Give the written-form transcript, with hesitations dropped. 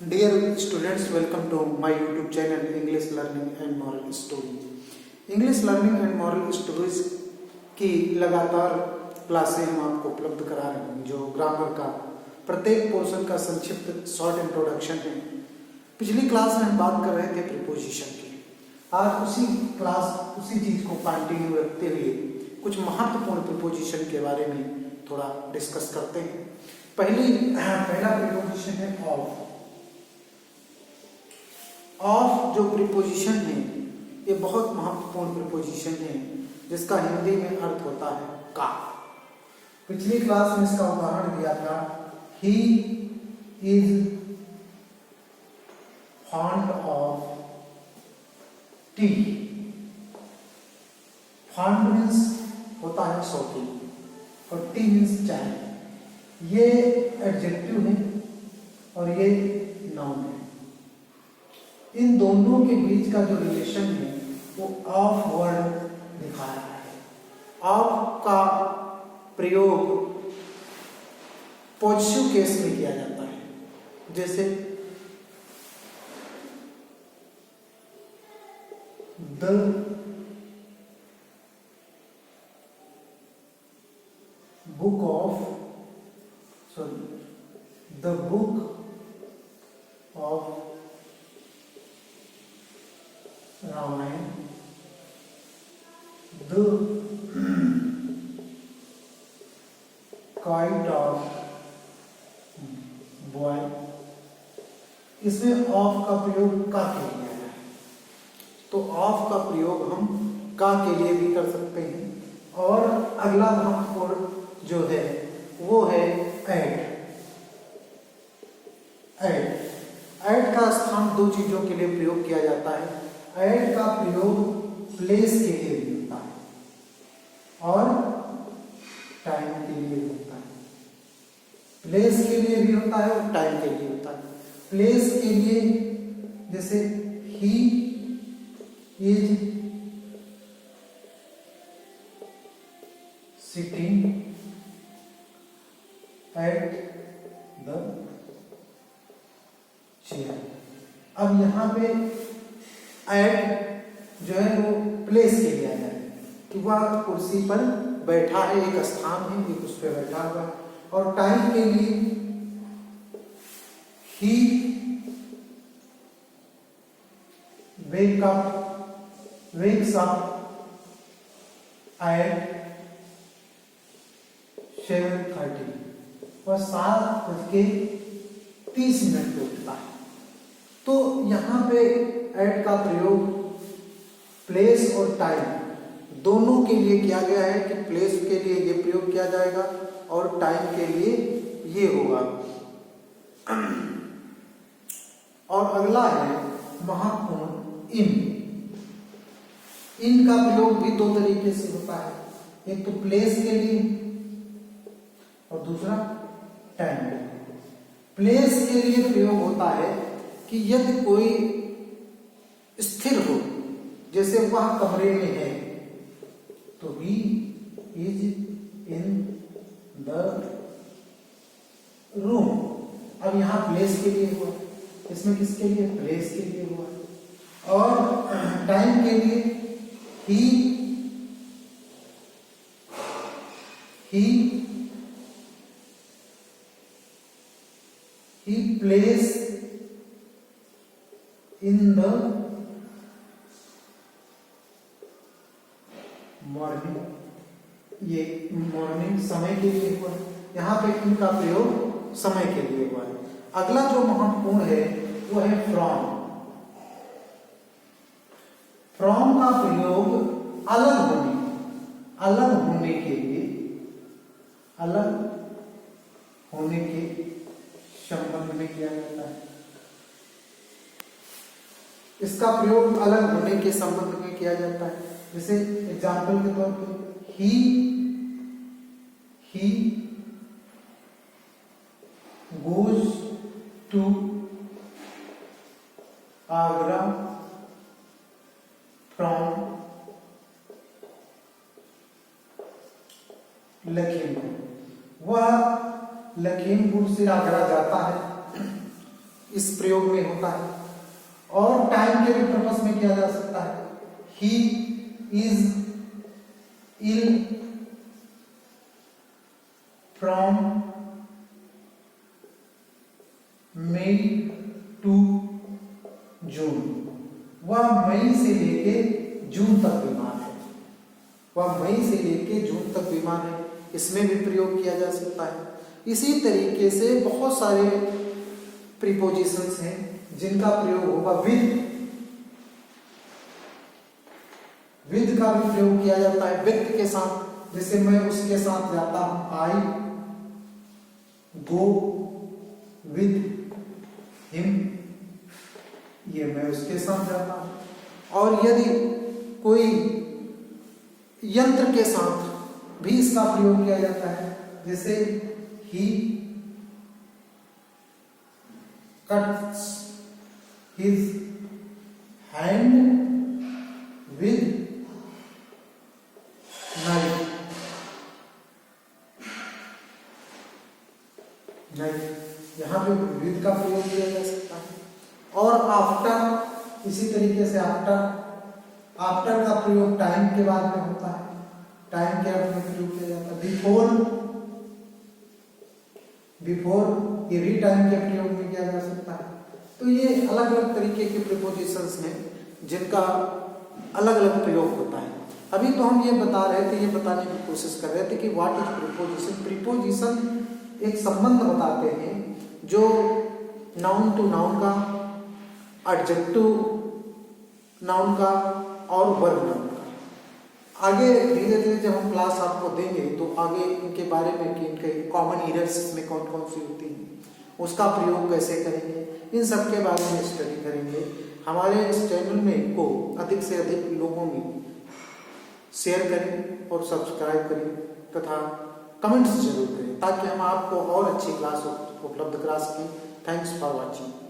Dear students, welcome to my YouTube channel English Learning and Moral Stories. English learning and moral stories की लगातार क्लासें हम आपको उपलब्ध करा रहे हैं, जो ग्रामर का प्रत्येक पोर्शन का संक्षिप्त शॉर्ट इंट्रोडक्शन है। पिछली क्लास में हम बात कर रहे थे प्रीपोजिशन की। आज उसी चीज को कंटिन्यू रखते हुए कुछ महत्वपूर्ण प्रीपोजिशन के बारे में थोड़ा डिस्कस करते हैं। पहला प्रीपोजिशन है ऑफ। ऑफ जो प्रीपोजिशन है ये बहुत महत्वपूर्ण प्रीपोजिशन है, जिसका हिंदी में अर्थ होता है का। पिछली क्लास में इसका उदाहरण दिया था, he is fond of T. Fond means होता है शौकीन और टी मीन्स चाय। ये एडजेक्टिव है और ये नाउन है। इन दोनों के बीच का जो रिलेशन है वो ऑफ वर्ड दिखा रहा है। ऑफ का प्रयोग पॉजिटिव केस में किया जाता है, जैसे the book of Ramayan, the kite of boy. इसमें ऑफ का प्रयोग का के लिए है, तो ऑफ का प्रयोग हम का के लिए भी कर सकते हैं। और अगला महत्वपूर्ण जो है वो है एट। एट का स्थान दो चीजों के लिए प्रयोग किया जाता है। एट का प्रयोग प्लेस के लिए भी होता है और टाइम के लिए भी होता है। प्लेस के लिए भी होता है और टाइम के लिए होता है। प्लेस के लिए जैसे he is sitting at the chair. अब यहां पे एट जो है वो प्लेस के लिए आया है कि वह कुर्सी पर बैठा है, एक स्थान है, एक उस पर बैठा हुआ है। और टाइम के लिए ही वेक्स अप एट 7:30। वह 7:30 पे उठता है। तो यहां पे एट का प्रयोग प्लेस और टाइम दोनों के लिए किया गया है कि प्लेस के लिए ये प्रयोग किया जाएगा और टाइम के लिए ये होगा। और अगला है महत्वपूर्ण इन। इन का प्रयोग भी दो तरीके से होता है, एक तो प्लेस के लिए और दूसरा टाइम के लिए। प्लेस के लिए प्रयोग होता है कि यदि कोई स्थिर हो, जैसे वह कमरे में है तो he is in the room. अब यहां प्लेस के लिए हुआ, इसमें किसके लिए? प्लेस के लिए हुआ। और टाइम के लिए ही प्लेस इन द मॉर्निंग। ये मॉर्निंग समय के लिए हुआ, यहां पे इनका प्रयोग समय के लिए हुआ है। अगला जो महत्वपूर्ण है वो है फ्रॉम। फ्रॉम का प्रयोग अलग होने के संबंध में किया जाता है। इसका प्रयोग अलग होने के संबंध में किया जाता है। जैसे एग्जाम्पल के तौर पे he goes to Agra from Lakhimpur. वह लखीमपुर से आगरा जाता है इस प्रयोग में होता है, और टाइम के भी पर्पस में किया जा सकता है। He is ill from May to June. वह मई से लेके जून तक बीमार है। वह मई से लेके जून तक बीमार है, इसमें भी प्रयोग किया जा सकता है। इसी तरीके से बहुत सारे प्रीपोजिशंस हैं जिनका प्रयोग होगा विद का भी प्रयोग किया जाता है व्यक्ति के साथ। जैसे मैं उसके साथ जाता हूं, आई गो विद हिम, ये मैं उसके साथ जाता हूं। और यदि कोई यंत्र के साथ भी इसका प्रयोग किया जाता है, जैसे ही cuts his hand with knife। यहाँ पे with का प्रयोग किया जा सकता है। और आफ्टर, इसी तरीके से आफ्टर का प्रयोग टाइम के बाद में होता है, टाइम के अर्थ में प्रयोग किया जाता है। बिफोर ये भी टाइम के प्रयोग में किया जा सकता है। तो ये अलग अलग तरीके के प्रीपोजिशंस हैं जिनका अलग अलग प्रयोग होता है। अभी तो हम ये बता रहे थे, ये बताने की कोशिश कर रहे थे कि व्हाट इज प्रीपोजिशन। प्रीपोजिशन एक संबंध बताते हैं जो नाउन टू नाउन का, एडजेक्टिव नाउन का और वर्ब नाउन का। आगे धीरे धीरे जब हम क्लास आपको देंगे तो आगे इनके बारे में कि इनके कॉमन एरर्स इसमें कौन कौन सी होती हैं, उसका प्रयोग कैसे करेंगे, इन सब के बारे में स्टडी करेंगे। हमारे इस चैनल में को अधिक से अधिक लोगों में शेयर करें और सब्सक्राइब करें तथा कमेंट्स जरूर करें ताकि हम आपको और अच्छी क्लास उपलब्ध करा सकें। Thanks for watching.